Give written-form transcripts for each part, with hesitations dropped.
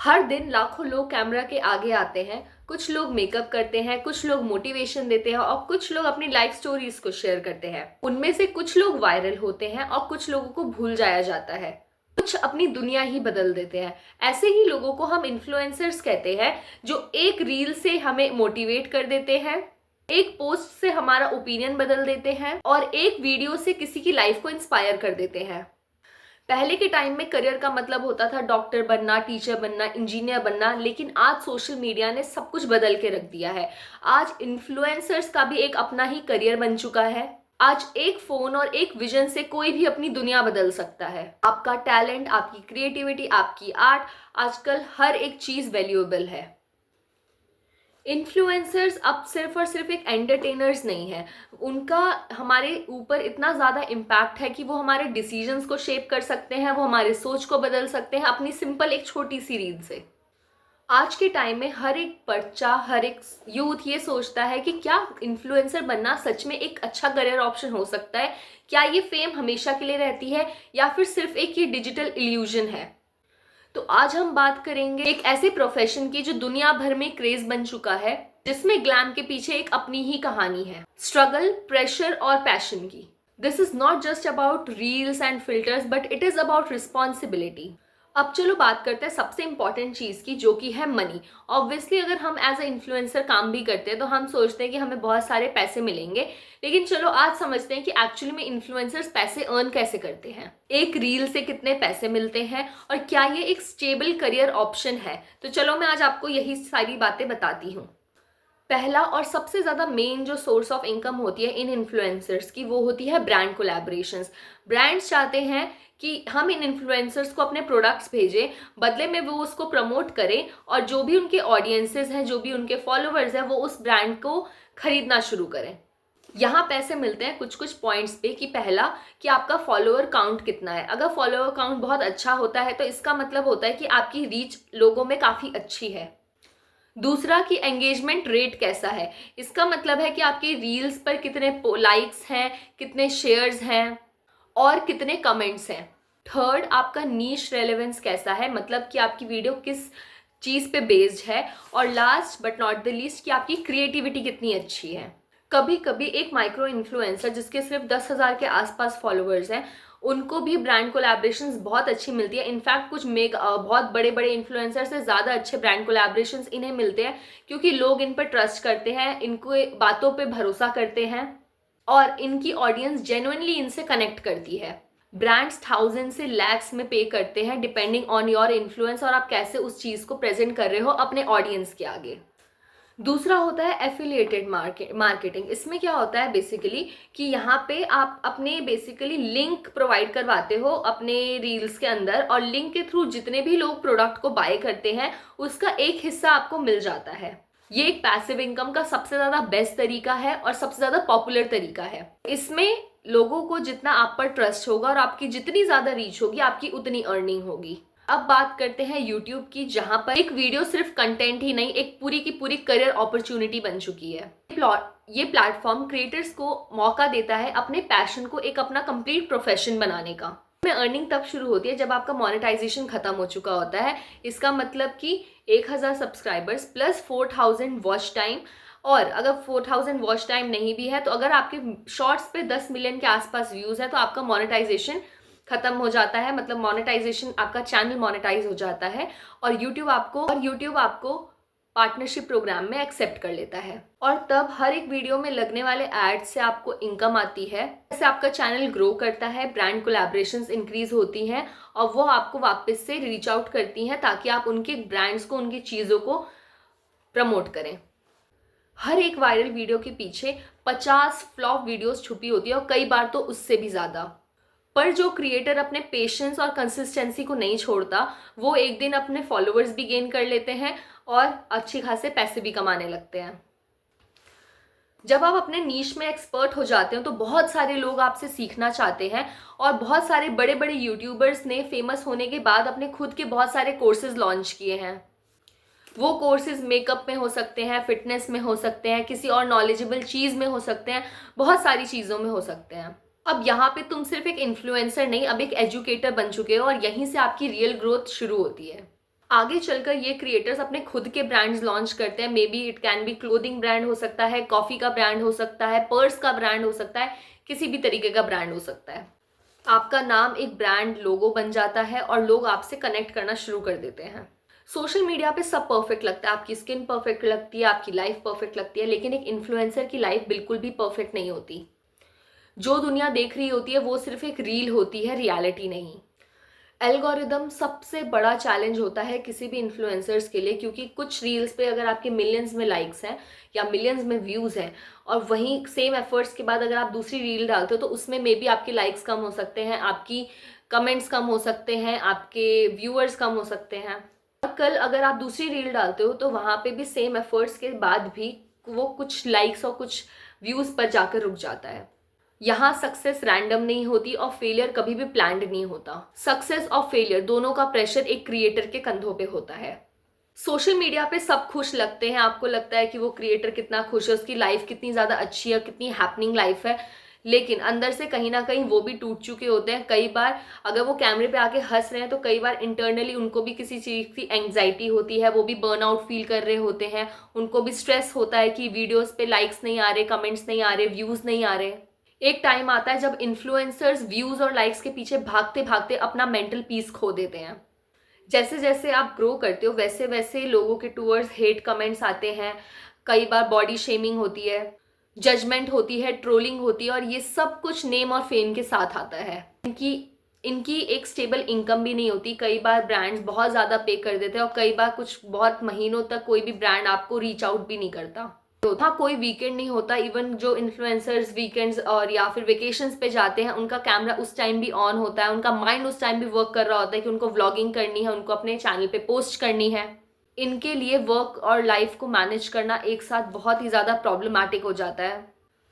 हर दिन लाखों लोग कैमरा के आगे आते हैं। कुछ लोग मेकअप करते हैं, कुछ लोग मोटिवेशन देते हैं और कुछ लोग अपनी लाइफ स्टोरीज को शेयर करते हैं। उनमें से कुछ लोग वायरल होते हैं और कुछ लोगों को भूल जाया जाता है। कुछ अपनी दुनिया ही बदल देते हैं। ऐसे ही लोगों को हम इन्फ्लुएंसर्स कहते हैं, जो एक रील से हमें मोटिवेट कर देते हैं, एक पोस्ट से हमारा ओपिनियन बदल देते हैं और एक वीडियो से किसी की लाइफ को इंस्पायर कर देते हैं। पहले के टाइम में करियर का मतलब होता था डॉक्टर बनना, टीचर बनना, इंजीनियर बनना, लेकिन आज सोशल मीडिया ने सब कुछ बदल के रख दिया है। आज इन्फ्लुएंसर्स का भी एक अपना ही करियर बन चुका है। आज एक फोन और एक विजन से कोई भी अपनी दुनिया बदल सकता है। आपका टैलेंट, आपकी क्रिएटिविटी, आपकी आर्ट, आजकल हर एक चीज वैल्यूएबल है। इन्फ्लुएंसर्स अब सिर्फ और सिर्फ एक एंटरटेनर्स नहीं है। उनका हमारे ऊपर इतना ज़्यादा इम्पैक्ट है कि वो हमारे डिसीजंस को शेप कर सकते हैं, वो हमारे सोच को बदल सकते हैं अपनी सिंपल एक छोटी सी रील से। आज के टाइम में हर एक बच्चा, हर एक यूथ ये सोचता है कि क्या इन्फ्लुएंसर बनना सच में एक अच्छा करियर ऑप्शन हो सकता है? क्या ये फेम हमेशा के लिए रहती है या फिर सिर्फ एक ये डिजिटल इल्यूजन है? तो आज हम बात करेंगे एक ऐसे प्रोफेशन की जो दुनिया भर में क्रेज बन चुका है, जिसमें ग्लैम के पीछे एक अपनी ही कहानी है, स्ट्रगल, प्रेशर और पैशन की। This is not just about reels and filters, but it is about responsibility. अब चलो बात करते हैं सबसे इंपॉर्टेंट चीज की, जो कि है मनी। ऑब्वियसली अगर हम एज अ इन्फ्लुएंसर काम भी करते हैं तो हम सोचते हैं कि हमें बहुत सारे पैसे मिलेंगे, लेकिन चलो आज समझते हैं कि एक्चुअली में इन्फ्लुएंसर्स पैसे अर्न कैसे करते हैं, एक रील से कितने पैसे मिलते हैं और क्या ये एक स्टेबल करियर ऑप्शन है। तो चलो मैं आज आपको यही सारी बातें बताती हूँ। पहला और सबसे ज़्यादा मेन जो सोर्स ऑफ इनकम होती है इन इन्फ्लुएंसर्स की, वो होती है ब्रांड कोलैबोरेशंस। ब्रांड्स चाहते हैं कि हम इन इन्फ्लुएंसर्स को अपने प्रोडक्ट्स भेजें, बदले में वो उसको प्रमोट करें और जो भी उनके ऑडियंसेस हैं, जो भी उनके फॉलोअर्स हैं, वो उस ब्रांड को खरीदना शुरू करें। यहाँ पैसे मिलते हैं कुछ कुछ पॉइंट्स पे कि पहला कि आपका फॉलोअर काउंट कितना है। अगर फॉलोअर काउंट बहुत अच्छा होता है तो इसका मतलब होता है कि आपकी रीच लोगों में काफ़ी अच्छी है। दूसरा कि एंगेजमेंट रेट कैसा है। इसका मतलब है कि आपकी रील्स पर कितने लाइक्स हैं, कितने शेयर्स हैं और कितने कमेंट्स हैं। थर्ड, आपका नीश रेलेवेंस कैसा है, मतलब कि आपकी वीडियो किस चीज़ पे बेस्ड है। और last but not the least कि आपकी क्रिएटिविटी कितनी अच्छी है। कभी कभी एक माइक्रो इन्फ्लुएंसर जिसके सिर्फ 10,000 के आसपास फॉलोअर्स हैं, उनको भी ब्रांड कोलैबोरेशंस बहुत अच्छी मिलती है। इनफैक्ट कुछ बहुत बड़े बड़े इन्फ्लुएंसर से ज़्यादा अच्छे ब्रांड कोलैबोरेशंस इन्हें मिलते हैं, क्योंकि लोग इन पर ट्रस्ट करते हैं, इनको बातों पे भरोसा करते हैं और इनकी ऑडियंस जेन्युइनली इनसे कनेक्ट करती है। ब्रांड्स थाउजेंड से लैक्स में पे करते हैं डिपेंडिंग ऑन योर इन्फ्लुएंस और आप कैसे उस चीज़ को प्रेजेंट कर रहे हो अपने ऑडियंस के आगे। दूसरा होता है एफिलिएटेड मार्केटिंग। इसमें क्या होता है बेसिकली कि यहाँ पे आप अपने बेसिकली लिंक प्रोवाइड करवाते हो अपने रील्स के अंदर और लिंक के थ्रू जितने भी लोग प्रोडक्ट को बाय करते हैं उसका एक हिस्सा आपको मिल जाता है। ये एक पैसिव इनकम का सबसे ज़्यादा बेस्ट तरीका है और सबसे ज़्यादा पॉपुलर तरीका है। इसमें लोगों को जितना आप पर ट्रस्ट होगा और आपकी जितनी ज़्यादा रीच होगी, आपकी उतनी अर्निंग होगी। अब बात करते हैं यूट्यूब की, जहां पर एक वीडियो सिर्फ कंटेंट ही नहीं, एक पूरी की पूरी करियर अपॉर्चुनिटी बन चुकी है। ये प्लेटफॉर्म क्रिएटर्स को मौका देता है अपने पैशन को एक अपना कंप्लीट प्रोफेशन बनाने का। में अर्निंग तब शुरू होती है जब आपका मोनेटाइजेशन खत्म हो चुका होता है। इसका मतलब कि 1000 सब्सक्राइबर्स प्लस 4000 वॉच टाइम, और अगर 4000 वॉच टाइम नहीं भी है तो अगर आपके शॉर्ट्स पे 10 मिलियन के आसपास व्यूज है तो आपका मोनेटाइजेशन खत्म हो जाता है। मतलब मोनेटाइजेशन, आपका चैनल मोनेटाइज हो जाता है और यूट्यूब आपको पार्टनरशिप प्रोग्राम में एक्सेप्ट कर लेता है और तब हर एक वीडियो में लगने वाले एड्स से आपको इनकम आती है। ऐसे आपका चैनल ग्रो करता है, ब्रांड कोलैबोरेशंस इंक्रीज होती हैं और वो आपको वापस से रीच आउट करती हैं ताकि आप उनके ब्रांड्स को, उनकी चीज़ों को प्रमोट करें। हर एक वायरल वीडियो के पीछे 50 फ्लॉप वीडियोस छुपी होती है और कई बार तो उससे भी ज़्यादा। पर जो क्रिएटर अपने पेशेंस और कंसिस्टेंसी को नहीं छोड़ता, वो एक दिन अपने फॉलोअर्स भी गेन कर लेते हैं और अच्छी खासे पैसे भी कमाने लगते हैं। जब आप अपने नीश में एक्सपर्ट हो जाते हो तो बहुत सारे लोग आपसे सीखना चाहते हैं और बहुत सारे बड़े बड़े यूट्यूबर्स ने फेमस होने के बाद अपने खुद के बहुत सारे कोर्सेज लॉन्च किए हैं। वो कोर्सेज मेकअप में हो सकते हैं, फिटनेस में हो सकते हैं, किसी और नॉलेजेबल चीज़ में हो सकते हैं, बहुत सारी चीज़ों में हो सकते हैं। अब यहाँ पे तुम सिर्फ एक इन्फ्लुएंसर नहीं, अब एक एजुकेटर बन चुके हो और यहीं से आपकी रियल ग्रोथ शुरू होती है। आगे चलकर ये क्रिएटर्स अपने खुद के ब्रांड्स लॉन्च करते हैं। May be it can be clothing brand हो सकता है, कॉफ़ी का ब्रांड हो सकता है, पर्स का ब्रांड हो सकता है, किसी भी तरीके का ब्रांड हो सकता है। आपका नाम एक ब्रांड लोगो बन जाता है और लोग आपसे कनेक्ट करना शुरू कर देते हैं। सोशल मीडिया पे सब परफेक्ट लगता है, आपकी स्किन परफेक्ट लगती है, आपकी लाइफ परफेक्ट लगती है, लेकिन एक इन्फ्लुएंसर की लाइफ बिल्कुल भी परफेक्ट नहीं होती। जो दुनिया देख रही होती है वो सिर्फ एक रील होती है, रियलिटी नहीं। एल्गोरिदम सबसे बड़ा चैलेंज होता है किसी भी इन्फ्लुएंसर्स के लिए, क्योंकि कुछ रील्स पे अगर आपके मिलियंस में लाइक्स हैं या मिलियंस में व्यूज़ हैं, और वहीं सेम एफर्ट्स के बाद अगर आप दूसरी रील डालते हो तो उसमें मे बी आपके लाइक्स कम हो सकते हैं, आपकी कमेंट्स कम हो सकते हैं, आपके व्यूअर्स कम हो सकते हैं। और कल अगर आप दूसरी रील डालते हो तो वहाँ पे भी सेम एफर्ट्स के बाद भी वो कुछ लाइक्स और कुछ व्यूज़ पर जाकर रुक जाता है। यहाँ सक्सेस रैंडम नहीं होती और फेलियर कभी भी प्लान्ड नहीं होता। सक्सेस और फेलियर दोनों का प्रेशर एक क्रिएटर के कंधों पे होता है। सोशल मीडिया पे सब खुश लगते हैं, आपको लगता है कि वो क्रिएटर कितना खुश है, उसकी लाइफ कितनी ज़्यादा अच्छी है, कितनी हैपनिंग लाइफ है, लेकिन अंदर से कहीं ना कहीं वो भी टूट चुके होते हैं। कई बार अगर वो कैमरे पे आके हंस रहे हैं तो कई बार इंटरनली उनको भी किसी चीज़ की एंग्जाइटी होती है, वो भी बर्नआउट फील कर रहे होते हैं, उनको भी स्ट्रेस होता है कि वीडियोज़ पे लाइक्स नहीं आ रहे, कमेंट्स नहीं आ रहे, व्यूज़ नहीं आ रहे। एक टाइम आता है जब इन्फ्लुएंसर्स व्यूज और लाइक्स के पीछे भागते भागते अपना मेंटल पीस खो देते हैं। जैसे जैसे आप ग्रो करते हो वैसे वैसे लोगों के टूवर्ड्स हेट कमेंट्स आते हैं, कई बार बॉडी शेमिंग होती है, जजमेंट होती है, ट्रोलिंग होती है, और ये सब कुछ नेम और फेम के साथ आता है। इनकी एक स्टेबल इनकम भी नहीं होती। कई बार ब्रांड्स बहुत ज़्यादा पे कर देते हैं और कई बार कुछ बहुत महीनों तक कोई भी ब्रांड आपको रीच आउट भी नहीं करता। हाँ, कोई वीकेंड नहीं होता। इवन जो इन्फ्लुएंसर्स वीकेंड्स और या फिर वेकेशंस पे जाते हैं उनका कैमरा उस टाइम भी ऑन होता है, उनका माइंड उस टाइम भी वर्क कर रहा होता है कि उनको व्लॉगिंग करनी है, उनको अपने चैनल पे पोस्ट करनी है। इनके लिए वर्क और लाइफ को मैनेज करना एक साथ बहुत ही ज़्यादा प्रॉब्लमैटिक हो जाता है।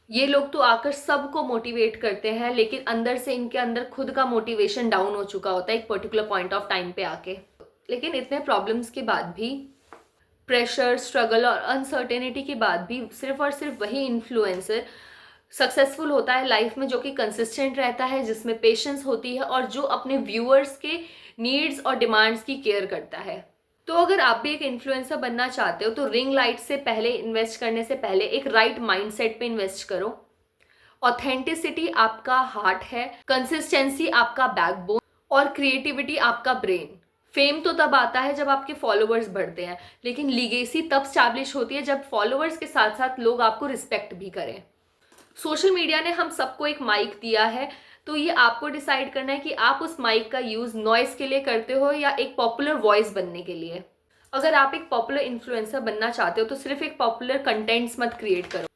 ये लोग तो आकर सबको मोटिवेट करते हैं, लेकिन अंदर से इनके अंदर खुद का मोटिवेशन डाउन हो चुका होता है एक पर्टिकुलर पॉइंट ऑफ टाइम पे आके। लेकिन इतने प्रॉब्लम्स के बाद भी, प्रेशर, स्ट्रगल और अनसर्टेनिटी के बाद भी सिर्फ और सिर्फ वही इन्फ्लुएंसर सक्सेसफुल होता है लाइफ में जो कि कंसिस्टेंट रहता है, जिसमें पेशेंस होती है और जो अपने व्यूअर्स के नीड्स और डिमांड्स की केयर करता है। तो अगर आप भी एक इन्फ्लुएंसर बनना चाहते हो तो रिंग लाइट से पहले इन्वेस्ट करने से पहले एक राइट माइंडसेट पे इन्वेस्ट करो। ऑथेंटिसिटी आपका हार्ट है, कंसिस्टेंसी आपका बैकबोन और क्रिएटिविटी आपका ब्रेन। फेम तो तब आता है जब आपके फॉलोअर्स बढ़ते हैं, लेकिन लीगेसी तब स्टैब्लिश होती है जब फॉलोअर्स के साथ साथ लोग आपको रिस्पेक्ट भी करें। सोशल मीडिया ने हम सबको एक माइक दिया है, तो ये आपको डिसाइड करना है कि आप उस माइक का यूज़ नॉइस के लिए करते हो या एक पॉपुलर वॉइस बनने के लिए। अगर आप एक पॉपुलर इन्फ्लुएंसर बनना चाहते हो तो सिर्फ एक पॉपुलर कंटेंट्स मत क्रिएट करो,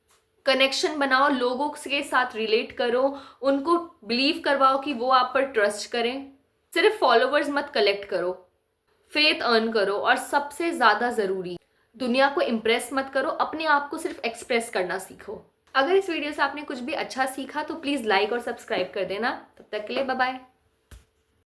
कनेक्शन बनाओ, लोगों के साथ रिलेट करो, उनको बिलीव करवाओ कि वो आप पर ट्रस्ट करें। सिर्फ फॉलोवर्स मत कलेक्ट करो, फेथ अर्न करो, और सबसे ज़्यादा ज़रूरी, दुनिया को इम्प्रेस मत करो, अपने आप को सिर्फ एक्सप्रेस करना सीखो। अगर इस वीडियो से आपने कुछ भी अच्छा सीखा तो प्लीज़ लाइक और सब्सक्राइब कर देना। तब तक के लिए बाय बाय।